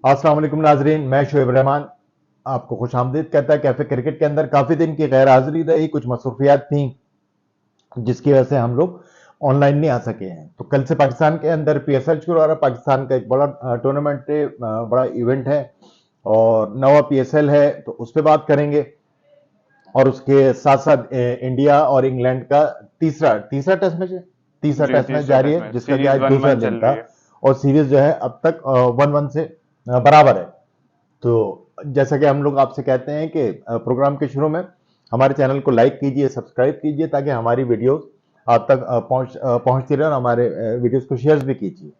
अस्सलाम वालेकुम नाजरीन, मैं शोएब रहमान आपको खुश आमदीद कहता है। कैफे क्रिकेट के अंदर काफ़ी दिन की गैर हाजिरी रही, कुछ मसरूफियात थी जिसकी वजह से हम लोग ऑनलाइन नहीं आ सके हैं। तो कल से पाकिस्तान के अंदर पीएसएल शुरू हो रहा है। पाकिस्तान का एक बड़ा टूर्नामेंट है, बड़ा इवेंट है और नवा पीएसएल है, तो उस पर बात करेंगे। और उसके साथ साथ इंडिया और इंग्लैंड का तीसरा तीसरा टेस्ट मैच है, तीसरा जी, टेस्ट मैच तीसरा जारी टेस्ट है, मैच जिसका कि सीरीज आज वन दूसरा वन दिन चल था। रही है। और सीरीज जो है अब तक 1-1 से बराबर है। तो जैसा कि हम लोग आपसे कहते हैं कि प्रोग्राम के शुरू में हमारे चैनल को लाइक कीजिए, सब्सक्राइब कीजिए, ताकि हमारी वीडियोस आप तक पहुंचती रहे और हमारे वीडियोस को शेयर भी कीजिए।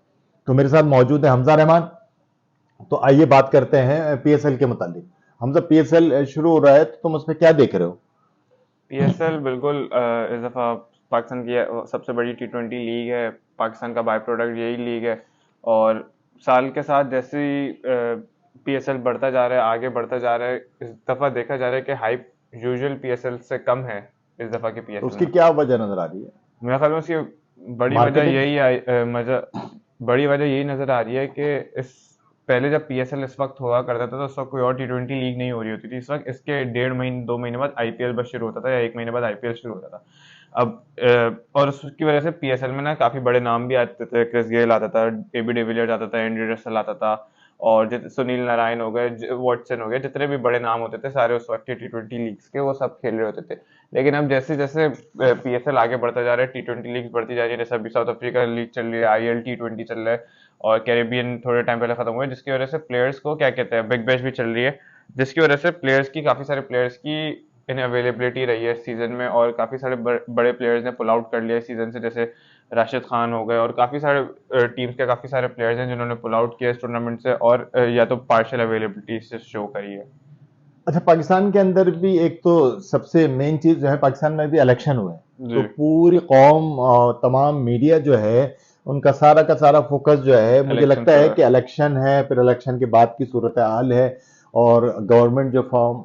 तो मेरे साथ मौजूद है हमजा रहमान। तो आइए बात करते हैं पीएसएल के मुतालिक। हमजा, पीएसएल शुरू हो रहा है तो तुम उसमें क्या देख रहे हो? पीएसएल बिल्कुल इस दफ़ा पाकिस्तान की सबसे बड़ी टी20 लीग है। पाकिस्तान का बाय प्रोडक्ट यही लीग है। और साल के साथ जैसे ही पीएसएल बढ़ता जा रहा है, आगे बढ़ता जा रहा है, इस दफ़ा देखा जा रहा है कि हाइप यूजुअल पीएसएल से कम है इस दफ़ा के तो पीएसएल उसकी में। क्या वजह नजर आ रही है? मेरे ख्याल में उसकी बड़ी वजह मार्केटिंग? यही आई बड़ी वजह यही नजर आ रही है कि इस पहले जब पीएसएल इस वक्त हुआ करता था तो उस वक्त कोई और टी20 लीग नहीं हो रही होती थी। इस वक्त इसके 1.5 महीने 2 महीने बाद आईपीएल बस शुरू होता था या 1 महीने बाद आईपीएल शुरू होता था। अब और उसकी वजह से पीएसएल में ना काफी बड़े नाम भी आते थे। क्रिस गेल आता था, एबी डिविलियर्स आता था, एंड्रे रसल आता था, और सुनील नारायण हो गए, वॉटसन हो गए, जितने भी बड़े नाम होते थे सारे उस वक्त के टी20 लीग्स के वो सब खेल रहे होते थे। लेकिन अब जैसे जैसे पीएसएल आगे बढ़ता जा रहा है, टी20 लीग बढ़ती जा रही है। जैसे अभी साउथ अफ्रीका लीग चल रही है, आईएल टी20 चल रहा है, और कैरेबियन थोड़े टाइम पहले खत्म हुए, जिसकी वजह से प्लेयर्स को क्या कहते हैं, बिग बैश भी चल रही है, जिसकी वजह से प्लेयर्स की काफी सारे प्लेयर्स की इन अवेलेबिलिटी रही है सीजन में, और काफी सारे बड़े प्लेयर्स ने पुल आउट कर लिया सीजन से। जैसे राशिद खान हो गए, और काफी सारे टीम्स के काफी सारे प्लेयर्स हैं जिन्होंने पुल आउट किया इस टूर्नामेंट से, और या तो पार्शियल अवेलेबिलिटी से शो करी है। अच्छा, पाकिस्तान के अंदर भी एक तो सबसे मेन चीज जो है, पाकिस्तान में भी इलेक्शन हुए हैं। जी। तो पूरी कौम और तमाम मीडिया जो है, उनका सारा का सारा फोकस जो है, मुझे इलेक्शन लगता पे है है। कि इलेक्शन है, फिर इलेक्शन के बाद की सूरत हाल है और गवर्नमेंट जो फॉर्म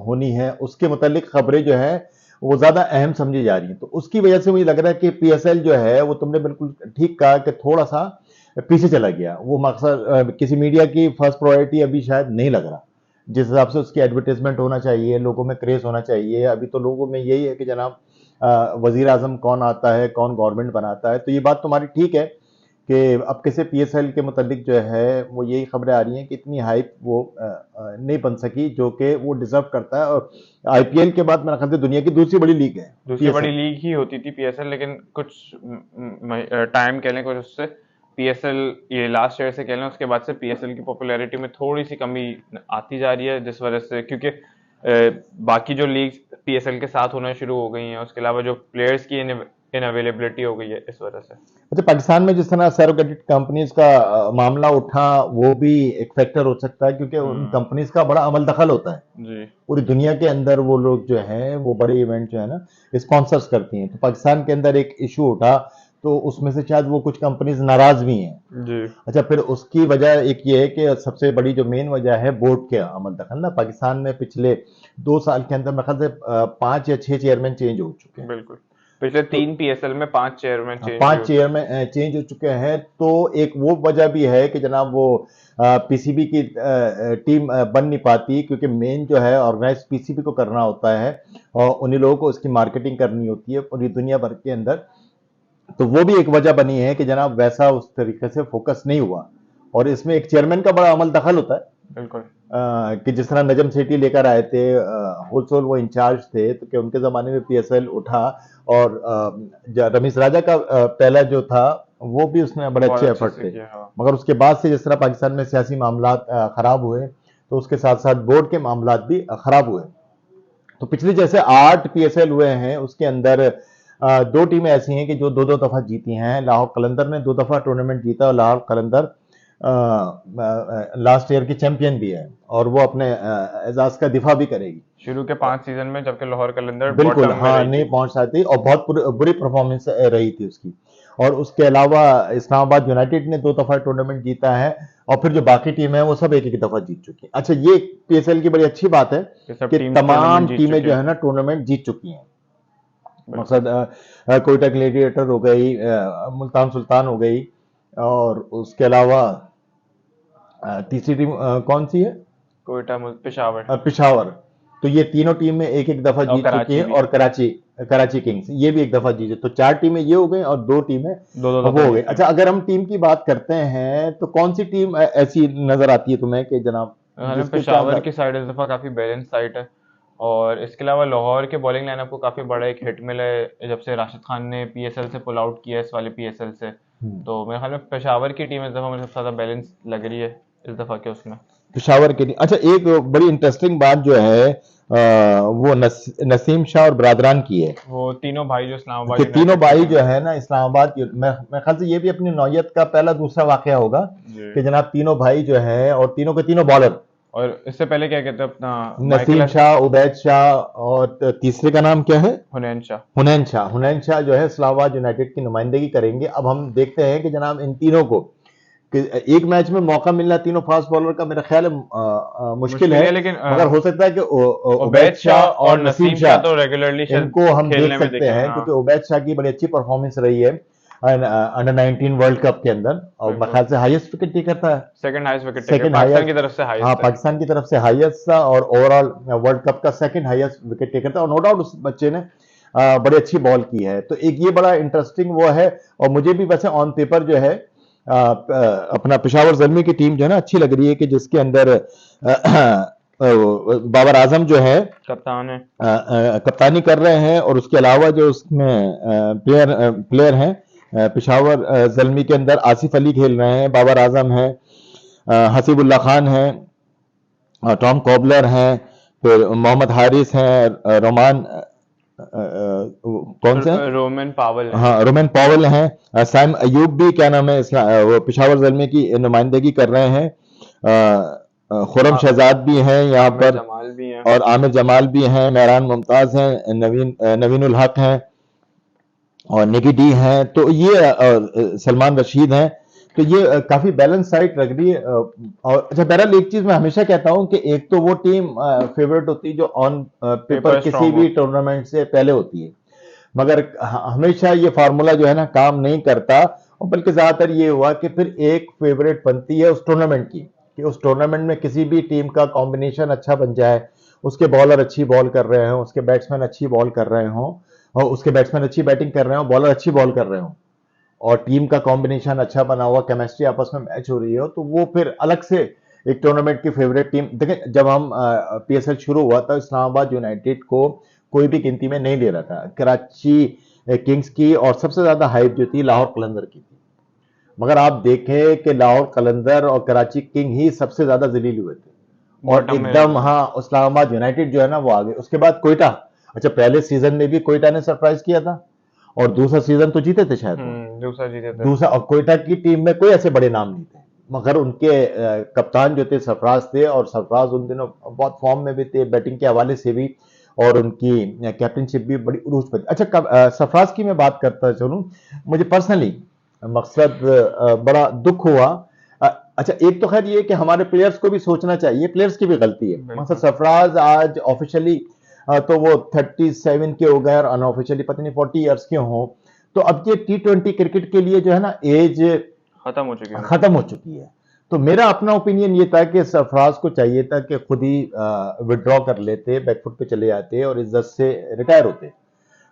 होनी है उसके मुतालिक खबरें जो है वो ज्यादा अहम समझी जा रही हैं। तो उसकी वजह से मुझे लग रहा है कि पीएसएल जो है वो, तुमने बिल्कुल ठीक कहा कि थोड़ा सा पीछे चला गया। वो मकसद किसी मीडिया की फर्स्ट प्रायोरिटी अभी शायद नहीं लग रहा। जिस हिसाब से उसकी एडवर्टाइजमेंट होना चाहिए, लोगों में क्रेज होना चाहिए, अभी तो लोगों में यही है कि जनाब वजीर आजम कौन आता है, कौन गवर्नमेंट बनाता है। तो ये बात तुम्हारी ठीक है कि अब कैसे पीएसएल के मुतालिक जो है वो यही खबरें आ रही हैं कि इतनी हाइप वो नहीं बन सकी जो कि वो डिजर्व करता है। और आईपीएल के बाद मेरे ख्याल से दुनिया की दूसरी बड़ी लीग है दूसरी बड़ी पीएसएल। लीग ही होती थी पीएसएल, लेकिन कुछ टाइम कह लें, कुछ उससे पीएसएल ये लास्ट ईयर से कह लें, उसके बाद से पीएसएल की पॉपुलैरिटी में थोड़ी सी कमी आती जा रही है, जिस वजह से क्योंकि बाकी जो लीग पीएसएल के साथ होना शुरू हो गई हैं, उसके अलावा जो प्लेयर्स की इन अवेलेबिलिटी हो गई है इस वजह से। अच्छा, पाकिस्तान में जिस तरह सैरोगेटेड कंपनीज का मामला उठा, वो भी एक फैक्टर हो सकता है, क्योंकि उन हम्म। कंपनीज का बड़ा अमल दखल होता है जी। पूरी दुनिया के अंदर। वो लोग जो हैं वो बड़े इवेंट जो है ना स्पॉन्सर्स करती हैं। तो पाकिस्तान के अंदर एक इशू उठा, तो उसमें से शायद वो कुछ कंपनीज नाराज भी हैं। जी। अच्छा, फिर उसकी वजह एक ये है कि सबसे बड़ी जो मेन वजह है बोर्ड के अमल दखल ना। पाकिस्तान में पिछले 2 साल के अंदर मेरे ख्याल से 5 या 6 चेयरमैन चेंज हो चुके हैं। बिल्कुल। पिछले तो 3 पीएसएल में 5 चेयरमैन चेंज भी 5 हो चुके हैं। चेयरमैन चेंज हो चुके हैं। तो एक वो वजह भी है कि जनाब वो पीसीबी की टीम बन नहीं पाती, क्योंकि मेन जो है ऑर्गेनाइज पीसीबी को करना होता है और उन्हीं लोगों को उसकी मार्केटिंग करनी होती है पूरी दुनिया भर के अंदर। तो वो भी एक वजह बनी है कि जनाब वैसा उस तरीके से फोकस नहीं हुआ। और इसमें एक चेयरमैन का बड़ा अमल दखल होता है। बिल्कुल। कि जिस तरह नजम सेठी लेकर आए थे, होलसेल वो इंचार्ज थे, तो कि उनके ज़माने में पीएसएल उठा। और रमीज राजा का पहला जो था वो भी उसमें बड़े बहुत अच्छे अच्छे एफर्ट से थे। किया, हाँ। मगर उसके बाद से जिस तरह पाकिस्तान में सियासी मामला खराब हुए, तो उसके साथ साथ बोर्ड के मामला भी खराब हुए। तो पिछले जैसे 8 पीएसएल हुए हैं, उसके अंदर 2 टीमें ऐसी हैं कि जो दो दो दफा जीती हैं। लाहौर कलंदर ने 2 दफा टूर्नामेंट जीता और लाहौर कलंदर लास्ट ईयर की चैंपियन भी है और वो अपने एजाज का दिफा भी करेगी। शुरू के 5 सीजन में, जबकि लाहौर कलंदर बिल्कुल, बॉटम में हाँ, रही नहीं थी। पहुंच पाती और बहुत बुरी परफॉर्मेंस रही थी उसकी। और उसके अलावा इस्लामाबाद यूनाइटेड ने 2 दफा टूर्नामेंट जीता है। और फिर जो बाकी टीम है वो सब एक एक दफा जीत चुकी हैं। अच्छा, ये पीएसएल की बड़ी अच्छी बात है ये सब कि टीम्स तमाम टूर्नामेंट जीत टीमें चुके जो हैं। है ना टूर्नामेंट जीत चुकी हैं। बिल्कुल। मकसद कोयटा ग्लेडिएटर हो गई, मुल्तान सुल्तान हो गई, और उसके अलावा तीसरी टीम कौन सी है? कोयटा, पेशावर पिशावर। तो ये तीनों टीमें एक एक दफा और जीत चुकी कराची हैं, भी। और कराची कराची किंग्स ये भी एक दफा जीते। तो 4 टीमें ये हो गई और 2 टीमें दो दो वो दफा हो गई। जीते अच्छा, हैं। अगर हम टीम की बात करते हैं तो कौन सी टीम ऐसी नजर आती है तुम्हें कि जनाब हमें जिसके चांस पेशावर की साइड इस दफ़ा काफ़ी बैलेंस साइड है। और इसके अलावा लाहौर के बॉलिंग लाइनअप को काफ़ी बड़ा एक हिट मिला है जब से राशिद खान ने पीएसएल से पुल आउट किया, इस वाले पीएसएल से। हम्म, तो मेरे ख्याल में पेशावर की टीम इस दफ़ा मुझे सबसे ज़्यादा बैलेंस लग रही है इस दफ़ा के उसमें। पिशावर की टीम। अच्छा, एक बड़ी इंटरेस्टिंग बात जो है वो नसीम शाह और बरादरान की है वो तीनों भाई जो इस्लामाबाद कि तीनों यूनाइटेड से भाई थे। जो है ना इस्लामाबाद की, मैं ख्याल से ये भी अपनी नौयत का पहला दूसरा वाकया होगा जी। कि जनाब तीनों भाई जो है और तीनों के तीनों बॉलर, और इससे पहले क्या कहते हैं अपना नसीम माइकल शाह, उबैद शाह, और तीसरे का नाम क्या है? हुनैन शाह। हुनैन शाह। हुनैन शाह जो है इस्लामाबाद यूनाइटेड की नुमाइंदगी करेंगे। अब हम देखते हैं कि जनाब इन तीनों को कि एक मैच में मौका मिलना तीनों फास्ट बॉलर का, मेरा ख्याल है मुश्किल मुश्किल है। है, लेकिन मगर हो सकता है कि उबैद उबैद शाह शाह और और नसीम नसीम शाह शाह तो रेगुलरली शायद इनको हम देख खेलने में सकते देखेंगे। हैं, हाँ क्योंकि उबैद शाह की बड़ी अच्छी परफॉर्मेंस रही है अंडर 19 वर्ल्ड कप के अंदर, और मेरे बिल्कुल। ख्याल से हाईएस्ट विकेट टेकर था, second highest wicket taker second Pakistan की हाईएस्ट। तरफ से हाँ, हाईएस्ट है। पाकिस्तान की तरफ से हाईएस्ट था, और ओवरऑल वर्ल्ड कप का सेकंड हाईएस्ट विकेट टेकर था, और नो डाउट उस बच्चे ने बड़ी अच्छी बॉल की है। तो एक ये बड़ा इंटरेस्टिंग वो है। और मुझे भी वैसे ऑन पेपर जो है अपना पेशावर ज़ल्मी की टीम जो है ना अच्छी लग रही है, कि जिसके अंदर बाबर आजम जो है कप्तान है। कप्तानी कर रहे हैं, और उसके अलावा जो उसमें प्लेयर हैं पेशावर ज़ल्मी के अंदर आसिफ अली खेल रहे हैं, बाबर आजम है, हसीबुल्ला खान है, टॉम कॉबलर हैं, फिर मोहम्मद हारिस हैं, रोमान कौन से हैं? रोमन पावल है। हाँ, रोमेन पॉवेल हैं, साइम अयूब भी क्या नाम है वो पेशावर ज़ल्मी की नुमाइंदगी कर रहे हैं, खुरम आ- शहजाद भी हैं यहाँ आमिर पर, जमाल भी हैं। और आमिर जमाल भी हैं, मेहरान मुमताज हैं, नवीनुल हक हैं, और निकी डी हैं। तो ये सलमान रशीद हैं। तो ये काफी बैलेंस साइट लग रही है। और अच्छा, बहरहाल एक चीज मैं हमेशा कहता हूं कि एक तो वो टीम फेवरेट होती है जो ऑन पेपर पेपर किसी स्ट्रांग भी हो। टूर्नामेंट से पहले होती है, मगर हमेशा ये फार्मूला जो है ना काम नहीं करता। और बल्कि ज्यादातर ये हुआ कि फिर एक फेवरेट बनती है उस टूर्नामेंट की, कि उस टूर्नामेंट में किसी भी टीम का कॉम्बिनेशन अच्छा बन जाए, उसके बॉलर अच्छी बॉल कर रहे हों, उसके बैट्समैन अच्छी बॉल कर रहे हों, और उसके बैट्समैन अच्छी बैटिंग कर रहे हो, बॉलर अच्छी बॉल कर रहे हो, और टीम का कॉम्बिनेशन अच्छा बना हुआ, केमिस्ट्री आपस में मैच हो रही हो, तो वो फिर अलग से एक टूर्नामेंट की फेवरेट टीम। देखें, जब हम पीएसएल शुरू हुआ था, इस्लामाबाद यूनाइटेड को कोई भी गिनती में नहीं ले रहा था। कराची किंग्स की और सबसे ज्यादा हाइप जो थी लाहौर कलंदर की थी। मगर आप देखें कि लाहौर कलंदर और कराची किंग ही सबसे ज्यादा जलील हुए थे, और बॉटम में एकदम हाँ इस्लामाबाद यूनाइटेड जो है ना वो आगे। उसके बाद कोयटा। अच्छा, पहले सीजन में भी कोयटा ने सरप्राइज किया था, और दूसरा सीजन तो जीते थे शायद वो। दूसरा जीते थे। दूसरा, और कोयटा की टीम में कोई ऐसे बड़े नाम नहीं थे, मगर उनके कप्तान जो थे सरफराज थे, और सरफराज उन दिनों बहुत फॉर्म में भी थे, बैटिंग के हवाले से भी, और उनकी कैप्टनशिप भी बड़ी उरूज पर थी। अच्छा, सरफराज की मैं बात करता चलूं, मुझे पर्सनली मकसद बड़ा दुख हुआ। अच्छा, एक तो खैर ये कि हमारे प्लेयर्स को भी सोचना चाहिए, प्लेयर्स की भी गलती है। बिल्कुल। मतलब सरफराज आज ऑफिशियली तो वो 37 के हो गए, और अनऑफिशियली पता नहीं 40 ईयर्स के हों। तो अब ये T20 क्रिकेट के लिए जो है ना एज खत्म हो चुकी है। खत्म हो चुकी है। तो मेरा अपना ओपिनियन ये था कि सरफराज को चाहिए था कि खुद ही विड्रॉ कर लेते, बैकफुट पे चले जाते और इज्जत से रिटायर होते।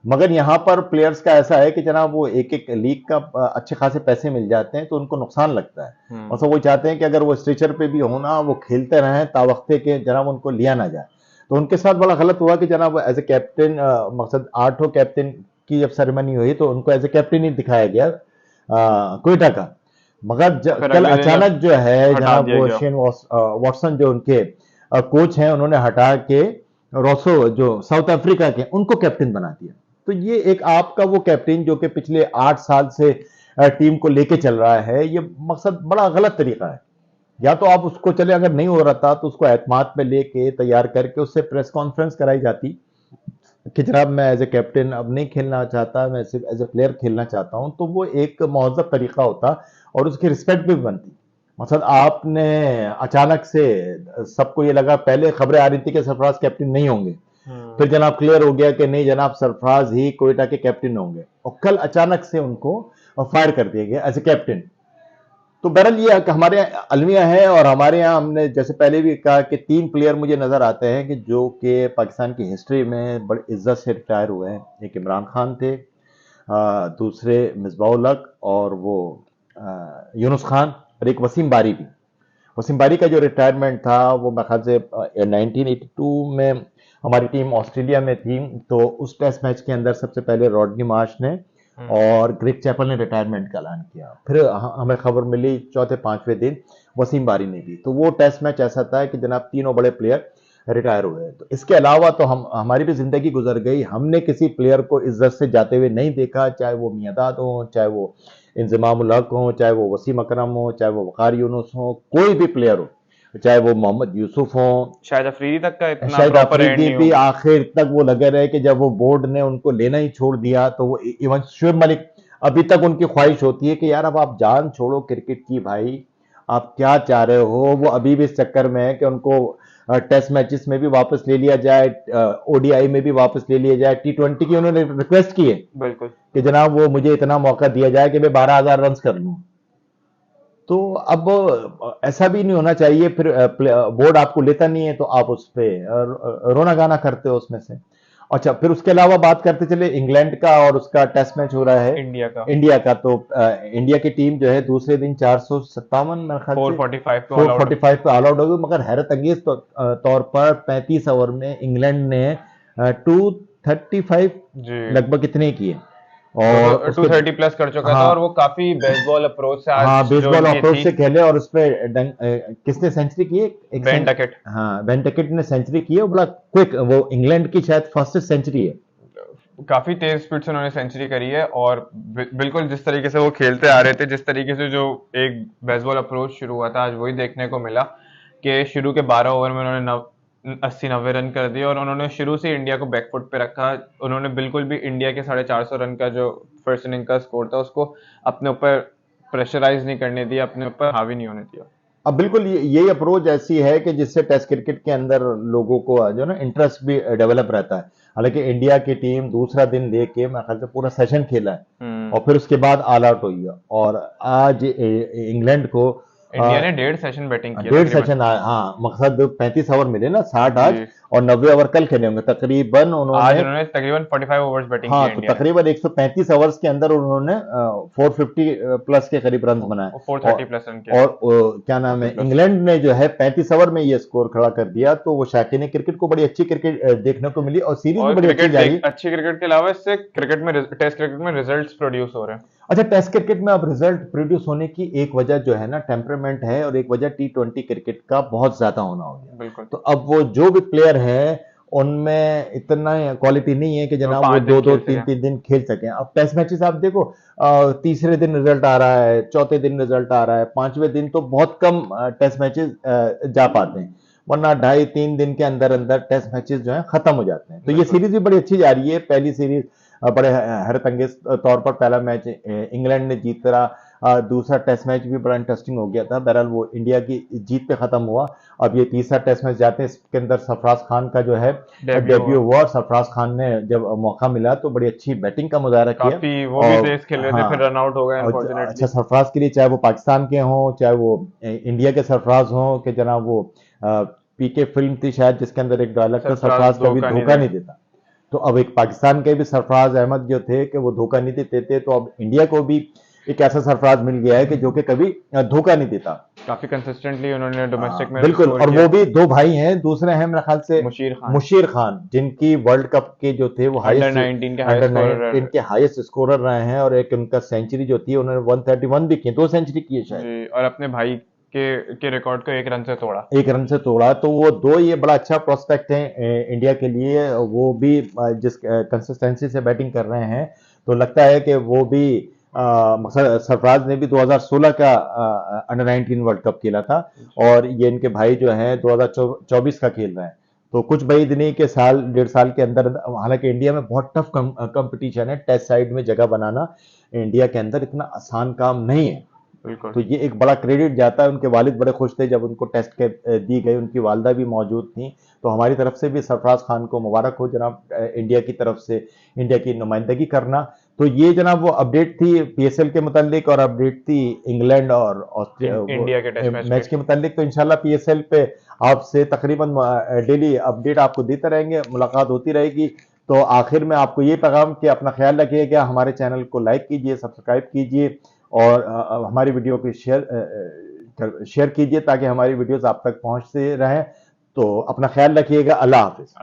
मगर यहाँ पर प्लेयर्स का ऐसा है कि जनाब वो एक एक लीग का अच्छे खासे पैसे मिल जाते हैं, तो उनको नुकसान लगता है। और सब वो चाहते हैं कि अगर वो स्ट्रेचर पे भी होना, वो खेलते रहें तावक्ते के, जनाब उनको लिया ना जाए। तो उनके साथ बड़ा गलत हुआ कि जनाब एज ए कैप्टन, मकसद 8 कैप्टन की जब सेरेमनी हुई तो उनको एज ए कैप्टन ही दिखाया गया कोयटा का। मगर फिर कल अगले दिन जब अचानक जो है हटा जनाब दिया वो गया। शेन वॉटसन जो उनके कोच हैं, उन्होंने हटा के रोसो जो साउथ अफ्रीका के, उनको कैप्टन बना दिया। तो ये एक आपका वो कैप्टन जो कि पिछले 8 साल से टीम को लेके चल रहा है, ये मकसद बड़ा गलत तरीका है। या तो आप उसको, चले अगर नहीं हो रहा था तो उसको एतमाद पे लेके तैयार करके उससे प्रेस कॉन्फ्रेंस कराई जाती कि जनाब मैं एज ए कैप्टन अब नहीं खेलना चाहता, मैं सिर्फ एज ए प्लेयर खेलना चाहता हूं। तो वो एक महज़ब तरीका होता, और उसकी रिस्पेक्ट भी बनती। मतलब आपने अचानक से, सबको ये लगा, पहले खबरें आ रही थी कि सरफराज कैप्टन नहीं होंगे, फिर जनाब क्लियर हो गया कि नहीं जनाब सरफराज ही कोयटा के कैप्टन होंगे, और कल अचानक से उनको फायर कर दिया गया एज ए कैप्टन। तो बहरहाल ये हमारे यहाँ अलमिया है, और हमारे यहाँ हमने जैसे पहले भी कहा कि 3 प्लेयर मुझे नजर आते हैं कि जो कि पाकिस्तान की हिस्ट्री में बड़ी इज्जत से रिटायर हुए हैं। एक इमरान खान थे, दूसरे मिसबाह-उल हक, और वो यूनुस खान, और एक वसीम बारी भी। वसीम बारी का जो रिटायरमेंट था वो मेरे ख्याल से 1982 में हमारी टीम ऑस्ट्रेलिया में थी, तो उस टेस्ट मैच के अंदर सबसे पहले रॉडनी मार्श ने और ग्रेग चैपल ने रिटायरमेंट का ऐलान किया। फिर हमें खबर मिली चौथे पांचवें दिन वसीम बारी ने भी। तो वो टेस्ट मैच ऐसा था कि जनाब तीनों बड़े प्लेयर रिटायर हुए। तो इसके अलावा तो हमारी भी जिंदगी गुजर गई, हमने किसी प्लेयर को इज्जत से जाते हुए नहीं देखा, चाहे वो मियादाद हो, चाहे वो इंजमाम उल हक हो, चाहे वो वसीम अकरम हो, चाहे वो वकार यूनुस हो, कोई भी प्लेयर हो, चाहे वो मोहम्मद यूसुफ हो, शायद अफरीदी तक का इतना शायद प्रॉपर एंड अफरीदी नहीं भी होगा। आखिर तक वो लगे रहे कि जब वो बोर्ड ने उनको लेना ही छोड़ दिया, तो वो इवन शुएब मलिक अभी तक उनकी ख्वाहिश होती है कि यार अब आप जान छोड़ो क्रिकेट की भाई, आप क्या चाह रहे हो। वो अभी भी इस चक्कर में है कि उनको टेस्ट मैचेस में भी वापस ले लिया जाए, ओडीआई में भी वापस ले लिया जाए, टी20 की उन्होंने रिक्वेस्ट की है बिल्कुल। कि जनाब वो मुझे इतना मौका दिया जाए कि मैं 12,000 रन कर लूं। तो अब ऐसा भी नहीं होना चाहिए, फिर बोर्ड आपको लेता नहीं है तो आप उस पे रोना गाना करते हो उसमें से। अच्छा, फिर उसके अलावा बात करते चले इंग्लैंड का, और उसका टेस्ट मैच हो रहा है इंडिया का इंडिया का। तो इंडिया की टीम जो है दूसरे दिन 457 मेरे ख्याल से 445 पे ऑल आउट। 445 पे ऑल आउट हो गई, मगर हैरत अंगेज तौर पर 35 ओवर में इंग्लैंड ने 235 जी, लगभग इतने किए, वो और तो उसके 230 प्लस कर चुका था, हाँ और वो काफी बेसबॉल अप्रोच से आज हाँ, जो बेसबॉल इनकी अप्रोच थी। से खेले, और उस पे किसने सेंचुरी की? एक बेन डकेट हाँ, बेन टकेट ने सेंचुरी की है, वो बड़ा क्विक, वो इंग्लैंड की शायद फास्टेस्ट सेंचुरी है। काफी तेज स्पीड से उन्होंने सेंचुरी करी है, और बिल्कुल जिस तरीके से वो खेलते आ रहे थे, जिस तरीके से जो एक बेसबॉल अप्रोच शुरू हुआ था, आज वही देखने को मिला कि शुरू के 12 ओवर में उन्होंने 80-90 रन कर दिए, और उन्होंने शुरू से इंडिया को बैकफुट पे रखा। उन्होंने बिल्कुल भी इंडिया के 450 रन का जो फर्स्ट इनिंग का स्कोर था उसको अपने ऊपर प्रेशराइज नहीं करने दिया, अपने ऊपर हावी नहीं होने दिया। अब बिल्कुल यही अप्रोच ऐसी है कि जिससे टेस्ट क्रिकेट के अंदर लोगों को जो ना इंटरेस्ट भी डेवलप रहता है। हालांकि इंडिया की टीम दूसरा दिन लेके मेरे ख्याल से पूरा सेशन खेला है, और फिर उसके बाद ऑल आउट हुई है, और आज इंग्लैंड को इंडिया ने 1.5 सेशन बैटिंग किया डेढ़ तकरीबन। सेशन, हाँ, मकसद 35 ओवर मिले ना, 60 आज जी, और 90 ओवर कल खेले होंगे तकरीबन आज उन्होंने। उन्होंने तकरीबन 45 ओवर्स बैटिंग की हाँ, है तो इंडिया ने, तकरीबन 135 ओवर्स के अंदर उन्होंने 450 प्लस के करीब रन बनाए, और 430 प्लस रन किया। और क्या नाम है, 40 प्लस। इंग्लैंड ने जो है 35 ओवर में ये स्कोर खड़ा कर दिया। तो वो शायकीन क्रिकेट को बड़ी अच्छी क्रिकेट देखने को मिली, और सीरीज भी और बड़ी अच्छी जारी। अच्छी क्रिकेट के अलावा इससे क्रिकेट में टेस्ट क्रिकेट में रिजल्ट्स प्रोड्यूस हो रहे हैं। अच्छा, टेस्ट क्रिकेट में अब रिजल्ट प्रोड्यूस होने की एक वजह जो है ना टेम्परामेंट है, और एक वजह टी20 क्रिकेट का बहुत ज्यादा होना हो गया। बिल्कुल। तो अब वो जो भी प्लेयर है उनमें इतना क्वालिटी नहीं है कि जनाब वो 5 दिन 2-2 खेल सकें। 3-3 दिन खेल सकें। अब टेस्ट मैचेस आप देखो, तीसरे दिन रिजल्ट आ रहा है, चौथे दिन रिजल्ट आ रहा है, पांचवें दिन तो बहुत कम टेस्ट मैचेस जा पाते हैं, वरना 2.5-3 दिन के अंदर अंदर टेस्ट मैचेस जो है खत्म हो जाते हैं। तो ये बिल्कुल। सीरीज भी बड़ी अच्छी जा रही है। पहली सीरीज बड़े हैरत अंगेज तौर पर पहला मैच इंग्लैंड ने जीता, दूसरा टेस्ट मैच भी बड़ा इंटरेस्टिंग हो गया था, बहरहाल वो इंडिया की जीत पे खत्म हुआ। अब ये तीसरा टेस्ट मैच जाते हैं, इसके अंदर सरफराज खान का जो है डेब्यू हुआ, और सरफराज खान ने जब मौका मिला तो बड़ी अच्छी बैटिंग का मुजाहरा किया, काफी वो भी तेज खेल रहे थे, फिर हाँ, रन आउट हो गए अच्छा, अनफॉर्चुनेटली। सरफराज के लिए, चाहे वो पाकिस्तान के हों, चाहे वो इंडिया के सरफराज हों, कि जनाब वो पीके फिल्म थी शायद जिसके अंदर एक डायलॉग था, सरफराज कभी धोखा नहीं देता। तो अब एक पाकिस्तान के भी सरफराज अहमद जो थे कि वो धोखा नहीं देते थे, तो अब इंडिया को भी एक ऐसा सरफराज मिल गया है कि जो कि कभी धोखा नहीं देता। काफी कंसिस्टेंटली उन्होंने डोमेस्टिक में बिल्कुल, स्कोर और किया। वो भी दो भाई हैं, दूसरे हैं मेरे ख्याल से मुशीर खान, जिनकी वर्ल्ड कप के जो थे वो अंडर 19 के हाईएस्ट स्कोरर अंडर 19 के हाईएस्ट स्कोरर रहे हैं, और एक उनका सेंचुरी जो थी उन्होंने 131 भी की, 2 सेंचुरी की है शायद जी, और अपने भाई के रिकॉर्ड को 1 रन से तोड़ा। 1 रन से तोड़ा। तो वो दो ये बड़ा अच्छा प्रोस्पेक्ट है इंडिया के लिए, वो भी जिस कंसिस्टेंसी से बैटिंग कर रहे हैं, तो लगता है कि वो भी सरफराज ने भी 2016 का अंडर 19 वर्ल्ड कप खेला था, और ये इनके भाई जो हैं 2024 का खेल रहे हैं। तो कुछ भाई नहीं के साल 1.5 साल के अंदर, हालांकि इंडिया में बहुत टफ कंपटीशन है, टेस्ट साइड में जगह बनाना इंडिया के अंदर इतना आसान काम नहीं है। बिल्कुल। तो ये एक बड़ा क्रेडिट जाता है, उनके वालिद बड़े खुश थे जब उनको टेस्ट के दी गई, उनकी वालदा भी मौजूद थी। तो हमारी तरफ से भी सरफराज खान को मुबारक हो जनाब, इंडिया की तरफ से इंडिया की नुमाइंदगी करना। तो ये जनाब वो अपडेट थी पीएसएल के मुतालिक, और अपडेट थी इंग्लैंड और इंडिया के टेस्ट मैच मैच के मुतालिक। तो इंशाल्लाह पीएसएल पे आपसे तकरीबन डेली अपडेट आपको देते रहेंगे, मुलाकात होती रहेगी। तो आखिर में आपको ये पैगाम कि अपना ख्याल रखिएगा, हमारे चैनल को लाइक कीजिए, सब्सक्राइब कीजिए, और हमारी वीडियो को शेयर कीजिए ताकि हमारी वीडियोस आप तक पहुंचते रहें। तो अपना ख्याल रखिएगा। अल्लाह हाफिज।